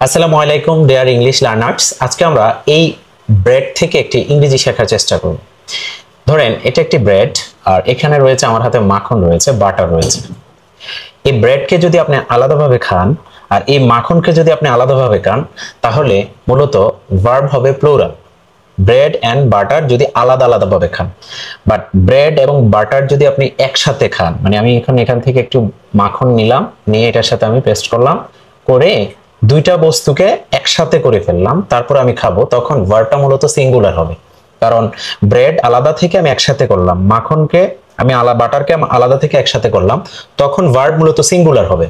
আসসালামু আলাইকুম dear English learners. আজকে আমরা এই ব্রেড থেকে একটি ইংরেজি শেখার চেষ্টা করব। ধরেন এটা একটি ব্রেড আর এখানে রয়েছে আমার হাতে মাখন রয়েছে, বাটার রয়েছে। এই ব্রেডকে যদি আপনি আলাদাভাবে খান আর এই মাখনকে যদি আপনি আলাদাভাবে খান তাহলে মূলত ভার্ব হবে প্লুরাল। ব্রেড এন্ড বাটার যদি আলাদা আলাদাভাবে খান, বাট ব্রেড এবং বাটার যদি আপনি একসাথে খান, মানে আমি এখান থেকে একটু মাখন নিলাম, নিয়ে এটার সাথে আমি পেস্ট করলাম, করে দুইটা বস্তুকে একসাথে করে ফেললাম, তারপর আমি খাবো, তখন ভার্বটা মূলত সিঙ্গুলার হবে। কারণ ব্রেড আলাদা থেকে আমি একসাথে করলাম, মাখনকে আমি বাটারকে আলাদা থেকে একসাথে করলাম, তখন ভার্ব মূলত সিঙ্গুলার হবে।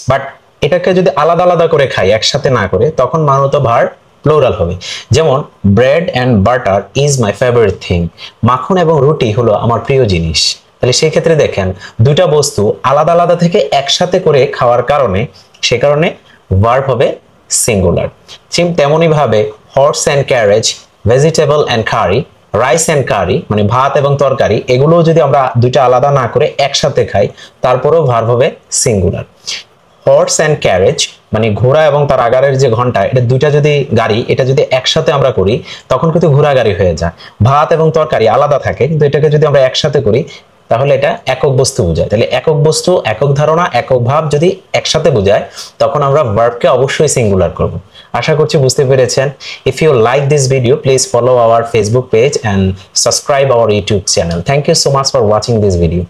বাট এটাকে যদি আলাদা আলাদা করে খাই, একসাথে না করে, তখন মূলত ভার্ব প্লুরাল হবে। যেমন bread and butter is my favourite thing, মাখন এবং রুটি হলো আমার প্রিয় জিনিস। তাহলে সেই ক্ষেত্রে দেখেন দুইটা বস্তু আলাদা আলাদা থেকে একসাথে করে খাওয়ার কারণে সে কারণে ভার্ব হবে সিঙ্গুলার। ঠিক তেমনি ভাবে horse and carriage, vegetable and curry, rice and curry মানে ভাত এবং তরকারি, এগুলো যদি আমরা দুইটা আলাদা না করে একসাথে খাই তারপরেও ভার্ব হবে সিঙ্গুলার। হর্স এন্ড ক্যারেজ মানে ঘোড়া এবং তার আগারের যে ঘন্টা, এটা দুইটা যদি গাড়ি, এটা যদি একসাথে আমরা করি তখন কিন্তু ঘোড়া গাড়ি হয়ে যায়। ভাত এবং তরকারি আলাদা থাকে, কিন্তু এটাকে যদি আমরা একসাথে করি তাহলে এটা একক বস্তু বোঝায়। তাহলে একক বস্তু, একক ধারণা, একক ভাব যদি একসাথে বোঝায় তখন আমরা ভার্বকে অবশ্যই সিঙ্গুলার করব। আশা করছি বুঝতে পেরেছেন। If you like this video, please follow our Facebook page and subscribe our YouTube channel. Thank you so much for watching this video.